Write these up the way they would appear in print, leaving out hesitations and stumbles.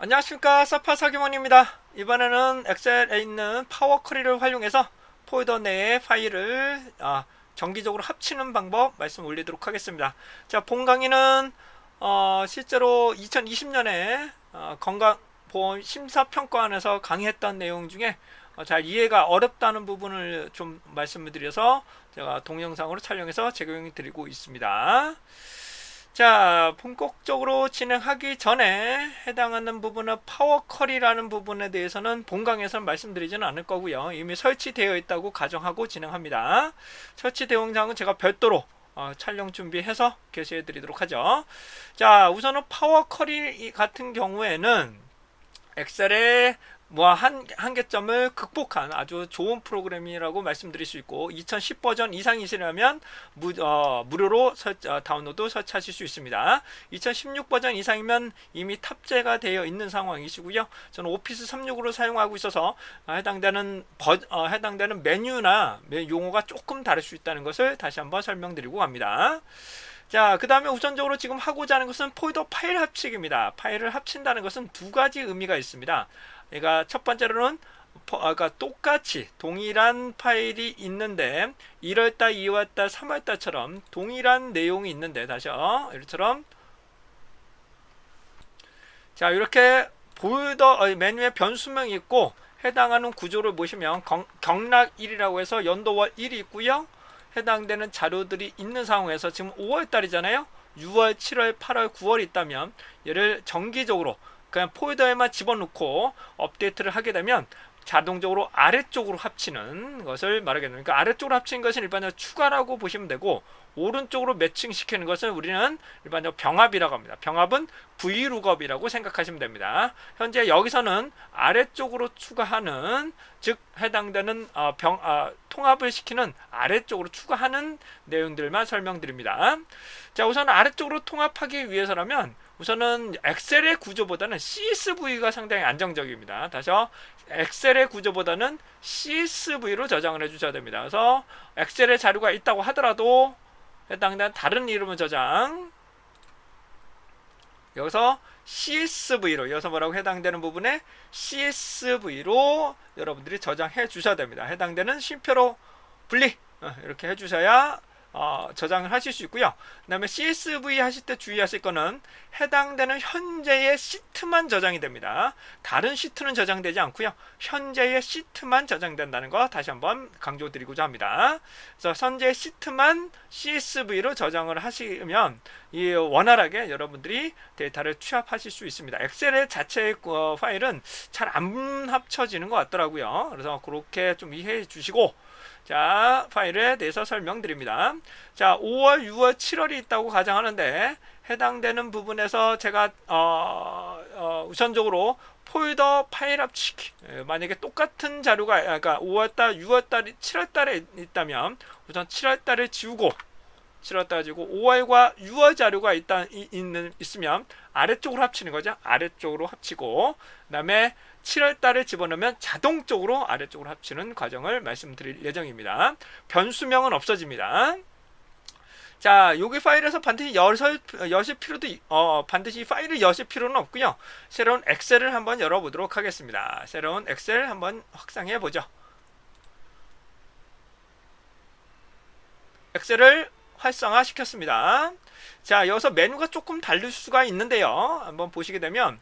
안녕하십니까, 사파 사기원입니다. 이번에는 엑셀에 있는 파워 쿼리를 활용해서 폴더 내의 파일을 정기적으로 합치는 방법 말씀 올리도록 하겠습니다. 자, 본 강의는 실제로 2020년에 건강보험 심사평가원에서 강의했던 내용 중에 잘 이해가 어렵다는 부분을 좀 말씀을 드려서 제가 동영상으로 촬영해서 제공해 드리고 있습니다. 자, 본격적으로 진행하기 전에 해당하는 부분은 파워 쿼리라는 부분에 대해서는 본강에서는 말씀드리지는 않을 거고요. 이미 설치되어 있다고 가정하고 진행합니다. 설치되어 있는 장은 제가 별도로 촬영 준비해서 게시해 드리도록 하죠. 자, 우선은 파워 쿼리 같은 경우에는 엑셀에 한계점을 극복한 아주 좋은 프로그램이라고 말씀드릴 수 있고 2010 버전 이상이시라면 무료로 다운로드 설치하실 수 있습니다. 2016 버전 이상이면 이미 탑재가 되어 있는 상황이시고요. 저는 오피스 36으로 사용하고 있어서 해당되는 메뉴나 용어가 조금 다를 수 있다는 것을 다시 한번 설명드리고 갑니다. 자, 그 다음에 우선적으로 지금 하고자 하는 것은 폴더 파일 합치기입니다. 파일을 합친다는 것은 두 가지 의미가 있습니다. 그러니까 첫 번째로는 그러니까 똑같이 동일한 파일이 있는데 1월달, 2월달, 3월달처럼 동일한 내용이 있는데 다시요. 이처럼 자, 이렇게 메뉴에 변수명이 있고 해당하는 구조를 보시면 경락 1이라고 해서 연도월 1이 있고요. 해당되는 자료들이 있는 상황에서 지금 5월달이잖아요. 6월, 7월, 8월, 9월이 있다면 얘를 정기적으로 그냥 폴더에만 집어넣고 업데이트를 하게 되면 자동적으로 아래쪽으로 합치는 것을 말하겠습니다. 그러니까 아래쪽으로 합치는 것은 일반적으로 추가라고 보시면 되고 오른쪽으로 매칭시키는 것은 우리는 일반적으로 병합이라고 합니다. 병합은 VLOOKUP이라고 생각하시면 됩니다. 현재 여기서는 아래쪽으로 추가하는 즉 해당되는 통합을 시키는 아래쪽으로 추가하는 내용들만 설명드립니다. 자, 우선 아래쪽으로 통합하기 위해서라면 우선은 엑셀의 구조보다는 CSV가 상당히 안정적입니다. 다시요. 엑셀의 구조보다는 CSV로 저장을 해주셔야 됩니다. 그래서 엑셀의 자료가 있다고 하더라도 해당되는 다른 이름을 저장 여기서 CSV로 여기서 뭐라고 해당되는 부분에 CSV로 여러분들이 저장해 주셔야 됩니다. 해당되는 쉼표로 분리 이렇게 해주셔야 저장을 하실 수 있고요. 그 다음에 CSV 하실 때 주의하실 거는 해당되는 현재의 시트만 저장이 됩니다. 다른 시트는 저장되지 않고요. 현재의 시트만 저장된다는 거 다시 한번 강조드리고자 합니다. 그래서 현재 시트만 CSV로 저장을 하시면 원활하게 여러분들이 데이터를 취합하실 수 있습니다. 엑셀의 자체의 파일은 잘 안 합쳐지는 것 같더라고요. 그래서 그렇게 좀 이해해 주시고 자, 파일에 대해서 설명드립니다. 자, 5월, 6월, 7월이 있다고 가정하는데 해당되는 부분에서 제가 우선적으로 폴더 파일 합치기 만약에 똑같은 자료가 그러니까 5월달, 6월달, 7월달에 있다면 우선 7월달을 지우고 5월과 6월 자료가 있으면 아래쪽으로 합치는 거죠. 아래쪽으로 합치고 그 다음에 7월달에 집어넣으면 자동적으로 아래쪽으로 합치는 과정을 말씀드릴 예정입니다. 변수명은 없어집니다. 자, 여기 파일에서 반드시 여실 필요도 반드시 파일을 여실 필요는 없고요. 새로운 엑셀을 한번 열어보도록 하겠습니다. 새로운 엑셀 한번 확장해 보죠. 엑셀을 활성화 시켰습니다. 자, 여기서 메뉴가 조금 다를 수가 있는데요. 한번 보시게 되면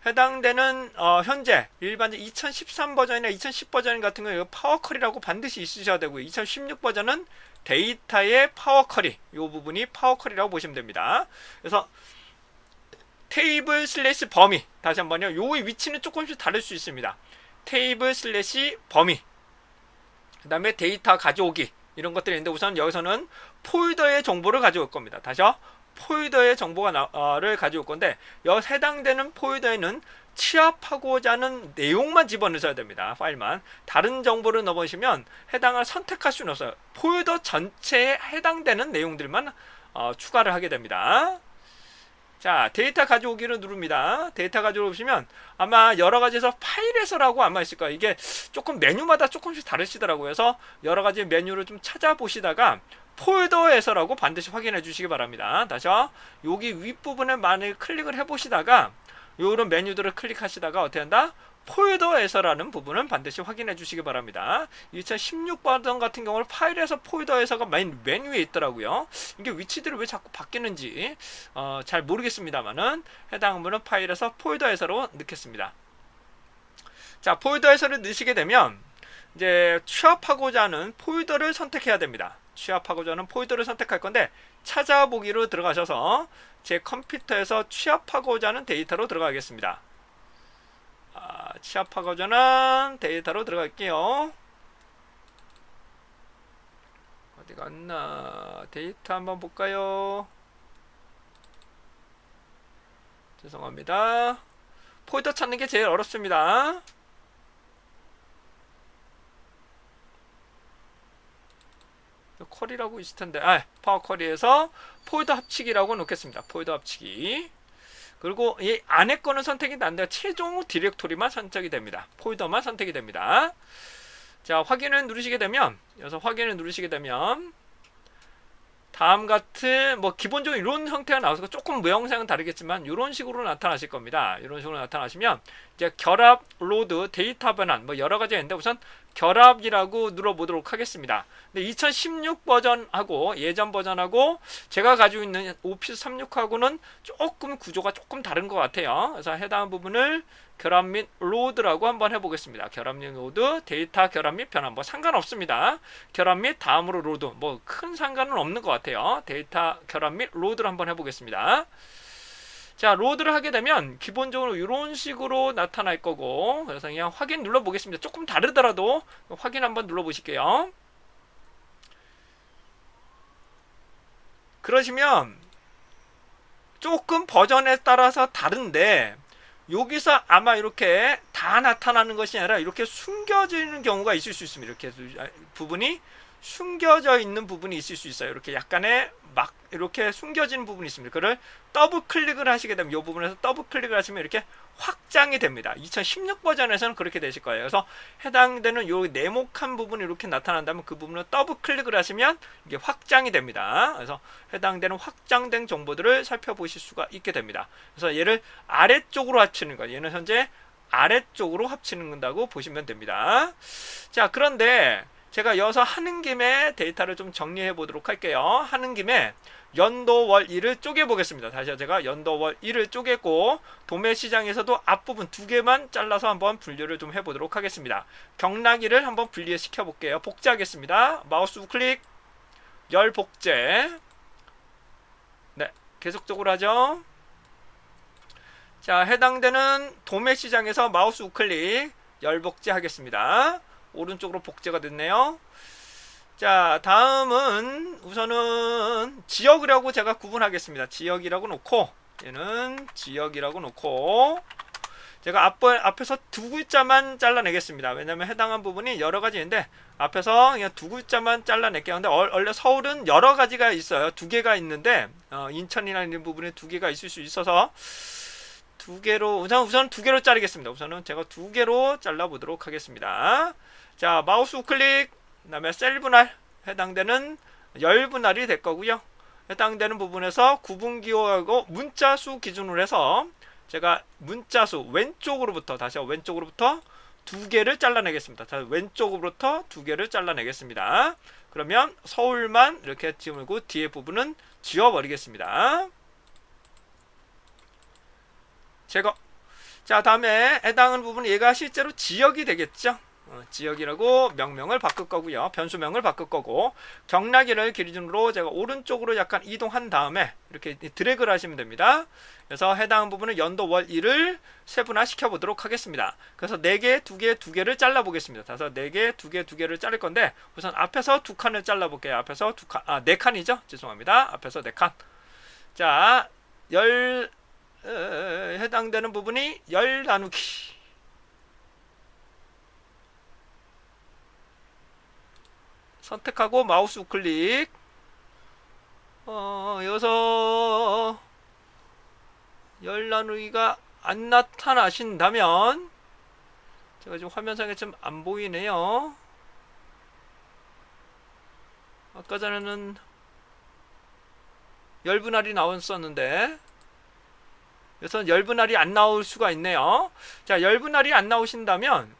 해당되는 현재 일반적 2013 버전이나 2010 버전 같은 경우 파워 쿼리라고 반드시 있으셔야 되고요. 2016 버전은 데이터의 파워 쿼리 이 부분이 파워 쿼리라고 보시면 됩니다. 그래서 테이블 슬래시 범위 다시 한번요. 요의 위치는 조금씩 다를 수 있습니다. 테이블 슬래시 범위 그 다음에 데이터 가져오기 이런 것들이 있는데 우선 여기서는 폴더의 정보를 가져올 겁니다. 다시요. 폴더의 정보를 가져올 건데 여기 해당되는 폴더에는 취합하고자 하는 내용만 집어넣으셔야 됩니다. 파일만. 다른 정보를 넣으시면 해당을 선택할 수는 없어요. 폴더 전체에 해당되는 내용들만 추가를 하게 됩니다. 자, 데이터 가져오기를 누릅니다. 데이터 가져오시면 아마 여러가지에서 파일에서라고 아마 있을 거예요. 이게 조금 메뉴마다 조금씩 다르시더라고요. 그래서 여러가지 메뉴를 좀 찾아보시다가 폴더에서라고 반드시 확인해 주시기 바랍니다. 다시요. 여기 윗부분에 많이 클릭을 해 보시다가 요런 메뉴들을 클릭하시다가 어떻게 한다? 폴더에서라는 부분은 반드시 확인해 주시기 바랍니다. 2016 버전 같은 경우는 파일에서 폴더에서가 메뉴에 있더라고요. 이게 위치들이 왜 자꾸 바뀌는지 잘 모르겠습니다만은 해당 부분은 파일에서 폴더에서로 넣겠습니다. 자, 폴더에서를 넣으시게 되면 이제 취합하고자 하는 폴더를 선택해야 됩니다. 취합하고자 하는 폴더를 선택할 건데 찾아보기로 들어가셔서 제 컴퓨터에서 취합하고자 하는 데이터로 들어가겠습니다. 취합하고자 하는 데이터로 들어갈게요. 어디 갔나? 데이터 한번 볼까요? 죄송합니다. 폴더 찾는 게 제일 어렵습니다. 쿼리라고 있을 텐데, 파워 쿼리에서 폴더 합치기라고 놓겠습니다. 폴더 합치기. 그리고 이 안에 거는 선택이 안 돼요. 최종 디렉토리만 선택이 됩니다. 폴더만 선택이 됩니다. 자, 확인을 누르시게 되면, 여기서 확인을 누르시게 되면, 다음 같은 기본적으로 이런 형태가 나와서 조금 모양새는 다르겠지만 이런 식으로 나타나실 겁니다. 이런 식으로 나타나시면 이제 결합, 로드, 데이터 변환 여러 가지가 있는데 우선 결합이라고 눌러보도록 하겠습니다. 근데 2016 버전하고 예전 버전하고 제가 가지고 있는 오피스 36하고는 조금 구조가 조금 다른 것 같아요. 그래서 해당 부분을 결합 및 로드라고 한번 해보겠습니다. 결합 및 로드, 데이터 결합 및 변환 상관없습니다. 결합 및 다음으로 로드 큰 상관은 없는 것 같아요. 데이터 결합 및 로드를 한번 해보겠습니다. 자, 로드를 하게 되면 기본적으로 이런 식으로 나타날 거고 그래서 그냥 확인 눌러보겠습니다. 조금 다르더라도 확인 한번 눌러보실게요. 그러시면 조금 버전에 따라서 다른데 여기서 아마 이렇게 다 나타나는 것이 아니라 이렇게 숨겨지는 경우가 있을 수 있습니다. 이렇게 부분이 숨겨져 있는 부분이 있을 수 있어요. 이렇게 약간의 이렇게 숨겨지는 부분이 있습니다. 그걸 더블 클릭을 하시게 되면 이 부분에서 더블 클릭을 하시면 이렇게 확장이 됩니다. 2016 버전에서는 그렇게 되실 거예요. 그래서 해당되는 요 네모칸 부분이 이렇게 나타난다면 그 부분을 더블 클릭을 하시면 이게 확장이 됩니다. 그래서 해당되는 확장된 정보들을 살펴보실 수가 있게 됩니다. 그래서 얘를 아래쪽으로 합치는 거예요. 얘는 현재 아래쪽으로 합치는다고 보시면 됩니다. 자, 그런데 제가 여기서 하는 김에 데이터를 좀 정리해 보도록 할게요. 하는 김에 연도 월 일을 쪼개 보겠습니다. 다시 제가 연도 월 일을 쪼개고 도매 시장에서도 앞부분 두 개만 잘라서 한번 분류를 좀 해보도록 하겠습니다. 경락일을 한번 분리시켜 볼게요. 복제하겠습니다. 마우스 우클릭, 열 복제. 네, 계속적으로 하죠. 자, 해당되는 도매 시장에서 마우스 우클릭, 열 복제 하겠습니다. 오른쪽으로 복제가 됐네요. 자, 다음은 우선은 지역이라고 제가 구분하겠습니다. 지역이라고 놓고 얘는 지역이라고 놓고 제가 앞에서 두 글자만 잘라내겠습니다. 왜냐면 해당한 부분이 여러 가지인데 앞에서 그냥 두 글자만 잘라낼게요. 근데 원래 서울은 여러 가지가 있어요. 두 개가 있는데 인천이나 있는 부분에 두 개가 있을 수 있어서 두 개로 우선 두 개로 자르겠습니다. 우선은 제가 두 개로 잘라보도록 하겠습니다. 자, 마우스 우클릭, 그 다음에 셀 분할, 해당되는 열 분할이 될 거고요. 해당되는 부분에서 구분기호하고 문자수 기준으로 해서 제가 문자수 왼쪽으로부터 다시 왼쪽으로부터 두 개를 잘라내겠습니다. 자, 왼쪽으로부터 두 개를 잘라내겠습니다. 그러면 서울만 이렇게 지우고 뒤에 부분은 지워버리겠습니다. 제거. 자, 다음에 해당하는 부분은 얘가 실제로 지역이 되겠죠. 지역이라고 명명을 바꿀 거고요. 변수명을 바꿀 거고 경락일을 기준으로 제가 오른쪽으로 약간 이동한 다음에 이렇게 드래그를 하시면 됩니다. 그래서 해당 부분은 연도 월 일을 세분화 시켜 보도록 하겠습니다. 그래서 4개, 2개, 2개를 잘라 보겠습니다. 그래서 4개, 2개, 2개를 자를 건데 우선 앞에서 2칸을 잘라 볼게요. 앞에서 2칸, 4칸이죠. 죄송합니다. 앞에서 4칸. 자, 해당되는 부분이 열 나누기. 선택하고 마우스 우클릭. 여기서 열 나누기가 안 나타나신다면 제가 지금 화면상에 좀 안 보이네요. 아까 전에는 열 분할이 나왔었는데 그래서 열분할이 안 나올 수가 있네요. 자, 열분할이 안 나오신다면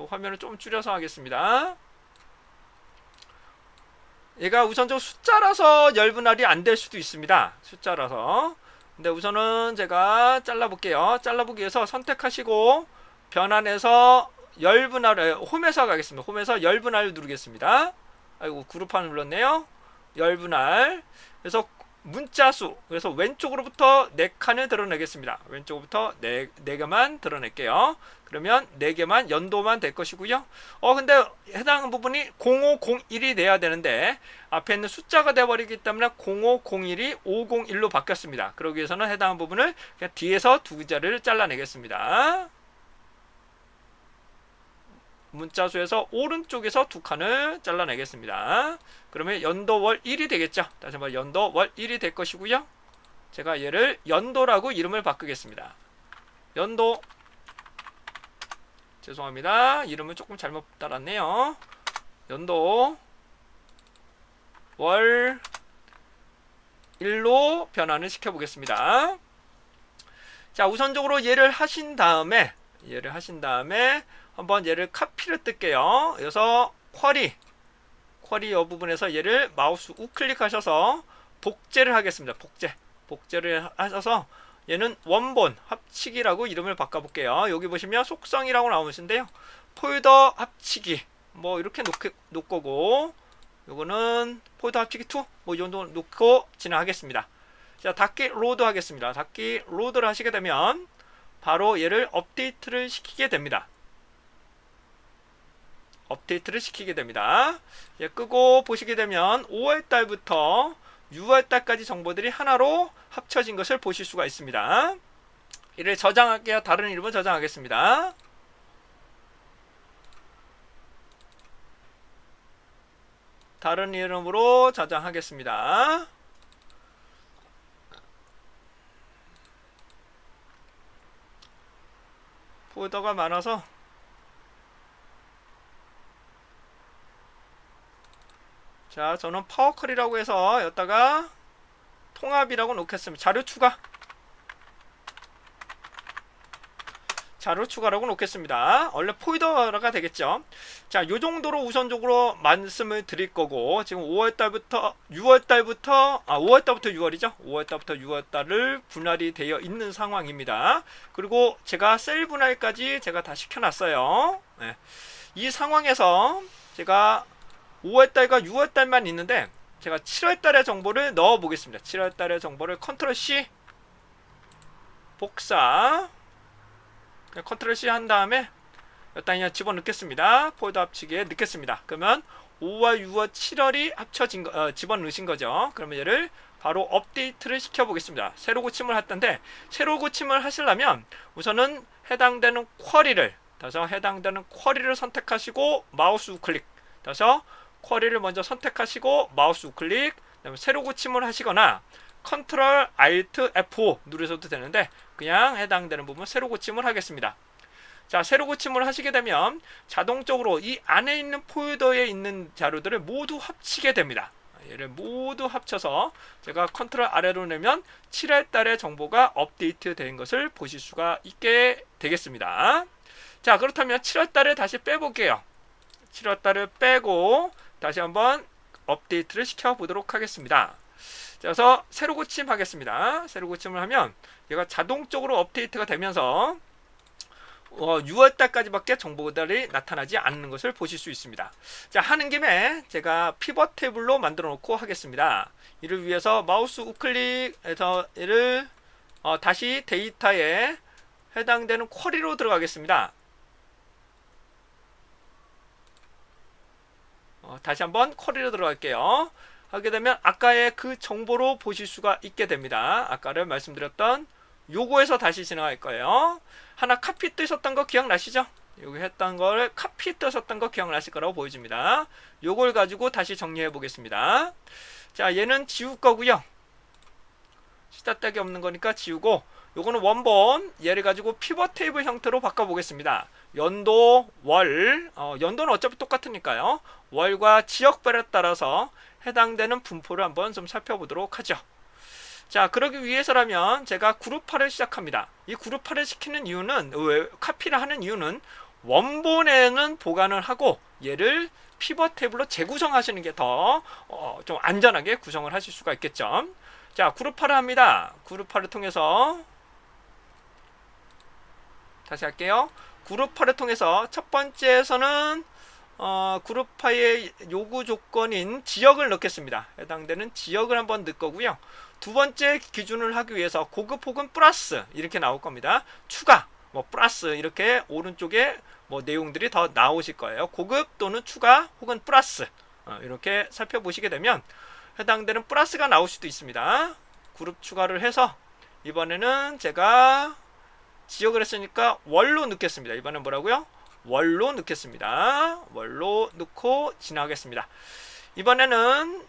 화면을 좀 줄여서 하겠습니다. 얘가 우선적으로 숫자라서 열분할이 안 될 수도 있습니다. 숫자라서. 근데 우선은 제가 잘라볼게요. 잘라보기 위해서 선택하시고 변환해서 열분할을 홈에서 가겠습니다. 홈에서 열분할 누르겠습니다. 아이고, 그룹화 눌렀네요. 열분할. 그래서 문자수, 그래서 왼쪽으로부터 4칸을 드러내겠습니다. 왼쪽으로부터 4개만 드러낼게요. 그러면 4개만 연도만 될 것이고요. 근데 해당 부분이 0501이 돼야 되는데 앞에 있는 숫자가 돼버리기 때문에 0501이 501로 바뀌었습니다. 그러기 위해서는 해당 부분을 그냥 뒤에서 2자를 잘라내겠습니다. 문자수에서 오른쪽에서 2칸을 잘라내겠습니다. 그러면 연도 월 1이 되겠죠. 다시 한번 연도 월 1이 될 것이고요. 제가 얘를 연도라고 이름을 바꾸겠습니다. 연도, 죄송합니다. 이름을 조금 잘못 달았네요. 연도 월 1로 변환을 시켜 보겠습니다. 자, 우선적으로 얘를 하신 다음에 한번 얘를 카피를 뜰게요. 그래서 쿼리 이 부분에서 얘를 마우스 우클릭하셔서 복제를 하겠습니다. 복제를 하셔서 얘는 원본 합치기라고 이름을 바꿔볼게요. 여기 보시면 속성이라고 나오시는데요. 폴더 합치기 뭐 이렇게 놓을 거고, 요거는 폴더 합치기 2 뭐 이 정도 놓고 진행하겠습니다. 자, 닫기 로드 하겠습니다. 닫기 로드를 하시게 되면 바로 얘를 업데이트를 시키게 됩니다. 예, 끄고 보시게 되면 5월달부터 6월달까지 정보들이 하나로 합쳐진 것을 보실 수가 있습니다. 이를 저장할게요. 다른 이름을 저장하겠습니다. 다른 이름으로 저장하겠습니다. 폴더가 많아서 자, 저는 파워컬이라고 해서 여기다가 통합이라고 놓겠습니다. 자료 추가라고 놓겠습니다. 원래 폴더가 되겠죠. 자, 요 정도로 우선적으로 말씀을 드릴 거고, 지금 5월달부터 6월이죠. 5월달부터 6월달을 분할이 되어 있는 상황입니다. 그리고 제가 셀 분할까지 제가 다 시켜놨어요. 네. 이 상황에서 제가 5월달과 6월달만 있는데 제가 7월달의 정보를 넣어 보겠습니다. 7월달의 정보를 컨트롤 C 복사, 컨트롤 C 한 다음에 여기다 그냥 집어넣겠습니다. 폴더 합치기에 넣겠습니다. 그러면 5월, 6월, 7월이 합쳐진 거, 집어넣으신 거죠. 그러면 얘를 바로 업데이트를 시켜 보겠습니다. 새로 고침을 할 텐데, 새로 고침을 하시려면 우선은 해당되는 쿼리를 선택하시고 마우스 우클릭, 쿼리를 먼저 선택하시고 마우스 우클릭, 그다음에 새로 고침을 하시거나 컨트롤 알트 F5 누르셔도 되는데 그냥 해당되는 부분 새로 고침을 하겠습니다. 자, 새로 고침을 하시게 되면 자동적으로 이 안에 있는 폴더에 있는 자료들을 모두 합치게 됩니다. 얘를 모두 합쳐서 제가 컨트롤 아래로 내면 7월달의 정보가 업데이트 된 것을 보실 수가 있게 되겠습니다. 자, 그렇다면 7월달을 다시 빼볼게요. 7월달을 빼고 다시 한번 업데이트를 시켜보도록 하겠습니다. 그래서 새로 고침하겠습니다. 새로 고침을 하면 얘가 자동적으로 업데이트가 되면서 6월달까지밖에 정보들이 나타나지 않는 것을 보실 수 있습니다. 자, 하는 김에 제가 피벗 테이블로 만들어 놓고 하겠습니다. 이를 위해서 마우스 우클릭해서 얘를 다시 데이터에 해당되는 쿼리로 들어가겠습니다. 다시 한번 쿼리로 들어갈게요. 하게 되면 아까의 그 정보로 보실 수가 있게 됩니다. 아까를 말씀드렸던 요거에서 다시 진행할 거예요. 하나 카피 뜨셨던 거 기억나시죠? 여기 했던 걸 카피 뜨셨던 거 기억나실 거라고 보여집니다. 요걸 가지고 다시 정리해 보겠습니다. 자, 얘는 지울 거고요. 시다딱이 없는 거니까 지우고, 요거는 원본, 얘를 가지고 피벗 테이블 형태로 바꿔 보겠습니다. 연도, 월, 연도는 어차피 똑같으니까요. 월과 지역별에 따라서 해당되는 분포를 한번 좀 살펴보도록 하죠. 자, 그러기 위해서라면 제가 그룹화를 시작합니다. 이 그룹화를 시키는 이유는, 왜 카피를 하는 이유는 원본에는 보관을 하고 얘를 피벗 테이블로 재구성하시는 게 더 좀 안전하게 구성을 하실 수가 있겠죠. 자, 그룹화를 합니다. 그룹화를 통해서 다시 할게요. 그룹화를 통해서 첫 번째에서는 그룹화의 요구 조건인 지역을 넣겠습니다. 해당되는 지역을 한번 넣을 거고요. 두 번째 기준을 하기 위해서 고급 혹은 플러스 이렇게 나올 겁니다. 추가, 뭐 플러스 이렇게 오른쪽에 뭐 내용들이 더 나오실 거예요. 고급 또는 추가 혹은 플러스 이렇게 살펴보시게 되면 해당되는 플러스가 나올 수도 있습니다. 그룹 추가를 해서 이번에는 제가 지역을 했으니까 월로 넣겠습니다. 이번엔 뭐라고요? 월로 넣겠습니다. 월로 넣고 진행하겠습니다. 이번에는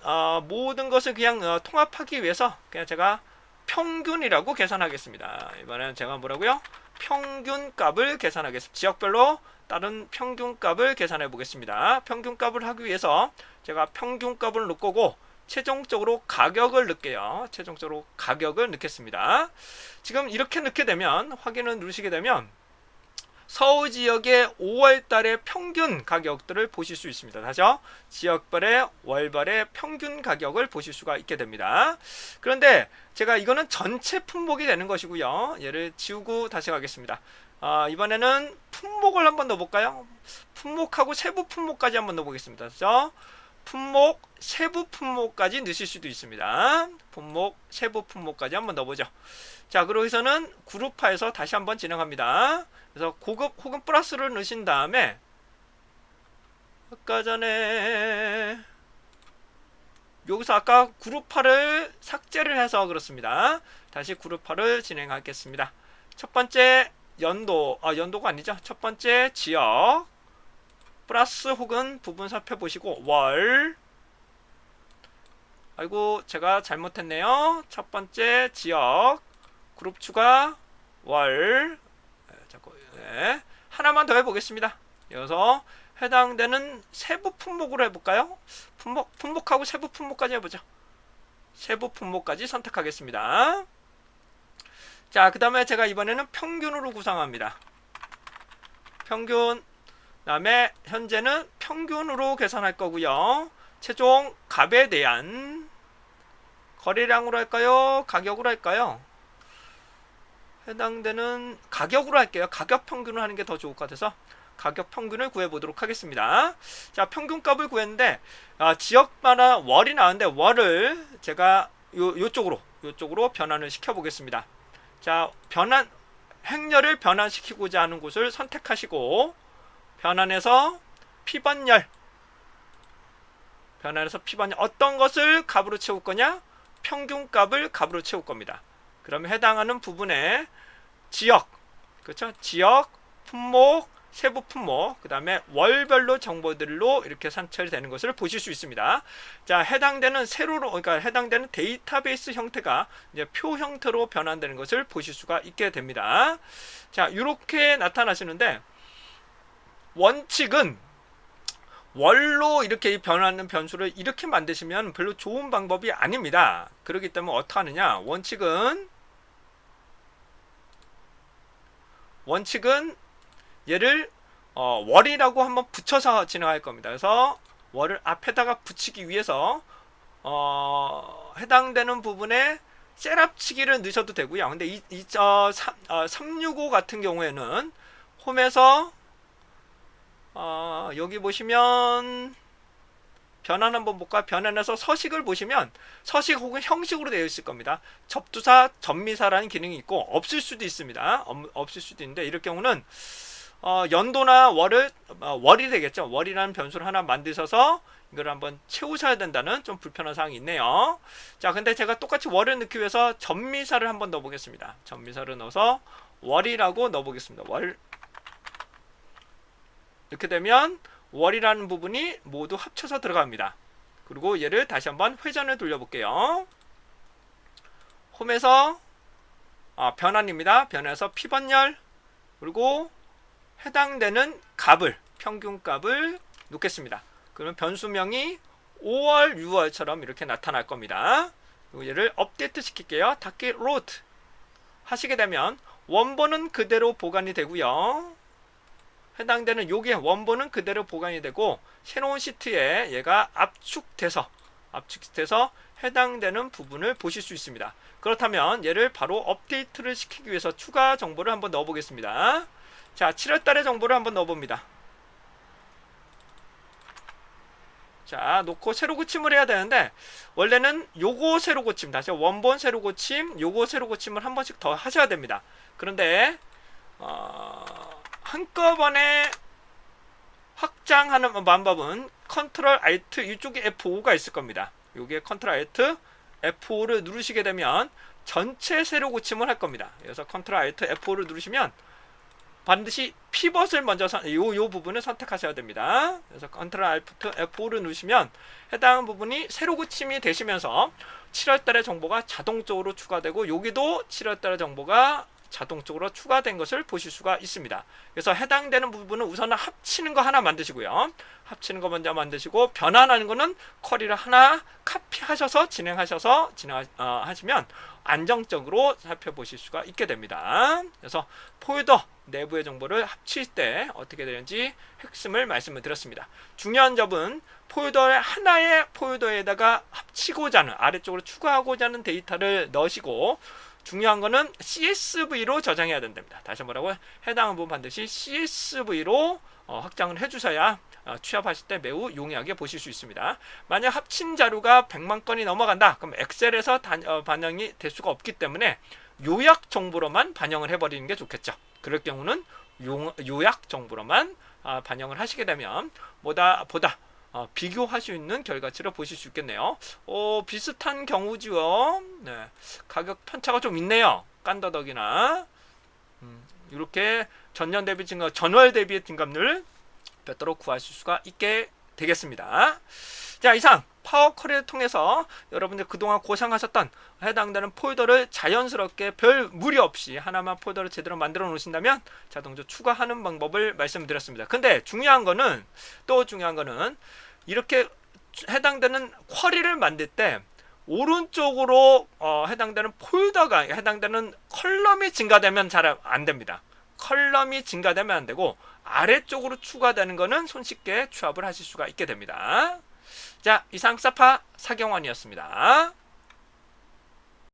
모든 것을 그냥 통합하기 위해서 그냥 제가 평균이라고 계산하겠습니다. 이번에는 제가 뭐라고요? 평균값을 계산하겠습니다. 지역별로 다른 평균값을 계산해 보겠습니다. 평균값을 하기 위해서 제가 평균값을 넣을 거고 최종적으로 가격을 넣을게요. 최종적으로 가격을 넣겠습니다. 지금 이렇게 넣게 되면 확인을 누르시게 되면 서울 지역의 5월달의 평균 가격들을 보실 수 있습니다. 다시요. 지역별의 월별의 평균 가격을 보실 수가 있게 됩니다. 그런데 제가 이거는 전체 품목이 되는 것이고요. 얘를 지우고 다시 가겠습니다. 이번에는 품목을 한번 넣어볼까요? 품목하고 세부 품목까지 한번 넣어보겠습니다. 그래서 품목, 세부 품목까지 넣으실 수도 있습니다. 품목, 세부 품목까지 한번 넣어보죠. 자, 그러고서는 그룹화해서 다시 한번 진행합니다. 그래서 고급 혹은 플러스를 넣으신 다음에 아까 전에 여기서 아까 그룹화를 삭제를 해서 그렇습니다. 다시 그룹화를 진행하겠습니다. 첫 번째 연도가 아니죠. 첫 번째 지역 플러스 혹은 부분 살펴보시고 월 아이고 제가 잘못했네요. 첫 번째 지역 그룹 추가 월 네. 하나만 더 해보겠습니다. 여기서 해당되는 세부 품목으로 해볼까요? 품목하고 세부 품목까지 해보죠. 세부 품목까지 선택하겠습니다. 자, 그 다음에 제가 이번에는 평균으로 구성합니다. 평균 다음에 현재는 평균으로 계산할 거고요. 최종 값에 대한 거래량으로 할까요? 가격으로 할까요? 해당되는 가격으로 할게요. 가격 평균을 하는 게 더 좋을 것 같아서 가격 평균을 구해보도록 하겠습니다. 자, 평균값을 구했는데 지역마다 월이 나왔는데 월을 제가 요쪽으로 변환을 시켜보겠습니다. 자, 행렬을 변환시키고자 하는 곳을 선택하시고 변환해서 피번열 어떤 것을 값으로 채울 거냐? 평균값을 값으로 채울 겁니다. 그러면 해당하는 부분에 지역, 그렇죠? 지역, 품목, 세부 품목, 그 다음에 월별로 정보들로 이렇게 산출되는 것을 보실 수 있습니다. 자, 해당되는 그러니까 해당되는 데이터베이스 형태가 이제 표 형태로 변환되는 것을 보실 수가 있게 됩니다. 자, 이렇게 나타나시는데 원칙은 월로 이렇게 변하는 변수를 이렇게 만드시면 별로 좋은 방법이 아닙니다. 그렇기 때문에 어떻게 하느냐? 원칙은 얘를 월이라고 한번 붙여서 진행할 겁니다. 그래서 월을 앞에다가 붙이기 위해서 해당되는 부분에 셋업치기를 넣으셔도 되고요. 근데 365 같은 경우에는 홈에서 여기 보시면 변환 한번 볼까? 변환해서 서식을 보시면 서식 혹은 형식으로 되어 있을 겁니다. 접두사, 접미사라는 기능이 있고 없을 수도 있습니다. 없을 수도 있는데 이럴 경우는 연도나 월이 되겠죠. 월이라는 변수를 하나 만드셔서 이걸 한번 채우셔야 된다는 좀 불편한 사항이 있네요. 자, 근데 제가 똑같이 월을 넣기 위해서 접미사를 한번 넣어보겠습니다. 접미사를 넣어서 월이라고 넣어보겠습니다. 월. 이렇게 되면 월이라는 부분이 모두 합쳐서 들어갑니다. 그리고 얘를 다시 한번 회전을 돌려볼게요. 홈에서 변환입니다. 변환해서 피번열 그리고 해당되는 값을 평균값을 놓겠습니다. 그러면 변수명이 5월, 6월처럼 이렇게 나타날 겁니다. 얘를 업데이트 시킬게요. 닫기 로드 하시게 되면 원본은 그대로 보관이 되고요. 해당되는 여기에 원본은 그대로 보관이 되고 새로운 시트에 얘가 압축돼서 해당되는 부분을 보실 수 있습니다. 그렇다면 얘를 바로 업데이트를 시키기 위해서 추가 정보를 한번 넣어 보겠습니다. 자, 7월달의 정보를 한번 넣어 봅니다. 자, 놓고 새로 고침을 해야 되는데 원래는 요거 새로 고침, 다시 원본 새로 고침, 요거 새로 고침을 한 번씩 더 하셔야 됩니다. 그런데 한꺼번에 확장하는 방법은 컨트롤 알트 이쪽에 F5가 있을 겁니다. 여기에 컨트롤 알트 F5를 누르시게 되면 전체 새로 고침을 할 겁니다. 그래서 컨트롤 알트 F5를 누르시면 반드시 피벗을 먼저 요 부분을 선택하셔야 됩니다. 그래서 컨트롤 알트 F5를 누르시면 해당 부분이 새로 고침이 되시면서 7월달의 정보가 자동적으로 추가되고 여기도 7월달의 정보가 자동적으로 추가된 것을 보실 수가 있습니다. 그래서 해당되는 부분은 우선은 합치는 거 하나 만드시고요. 합치는 거 먼저 만드시고 변환하는 거는 쿼리를 하나 카피하셔서 하시면 안정적으로 살펴보실 수가 있게 됩니다. 그래서 폴더 내부의 정보를 합칠 때 어떻게 되는지 핵심을 말씀을 드렸습니다. 중요한 점은 하나의 폴더에다가 합치고자 하는 아래쪽으로 추가하고자 하는 데이터를 넣으시고 중요한 거는 CSV로 저장해야 된답니다. 다시 뭐라고요? 해당한 부분 반드시 CSV로 확장을 해주셔야 취합하실 때 매우 용이하게 보실 수 있습니다. 만약 합친 자료가 100만 건이 넘어간다. 그럼 엑셀에서 반영이 될 수가 없기 때문에 요약 정보로만 반영을 해버리는 게 좋겠죠. 그럴 경우는 요약 정보로만 반영을 하시게 되면 보다 비교할 수 있는 결과치를 보실 수 있겠네요. 비슷한 경우지요. 네, 가격 편차가 좀 있네요. 깐더덕이나 이렇게 전년 대비 전월 대비의 증감률 뵙도록 구하실 수가 있게 되겠습니다. 자, 이상 파워 쿼리를 통해서 여러분들 그동안 고생하셨던 해당되는 폴더를 자연스럽게 별 무리 없이 하나만 폴더를 제대로 만들어 놓으신다면 자동적으로 추가하는 방법을 말씀드렸습니다. 근데 중요한 거는 이렇게 해당되는 쿼리를 만들 때 오른쪽으로 해당되는 해당되는 컬럼이 증가되면 잘 안 됩니다. 컬럼이 증가되면 안 되고 아래쪽으로 추가되는 거는 손쉽게 취합을 하실 수가 있게 됩니다. 자, 이상 사파 사경원이었습니다.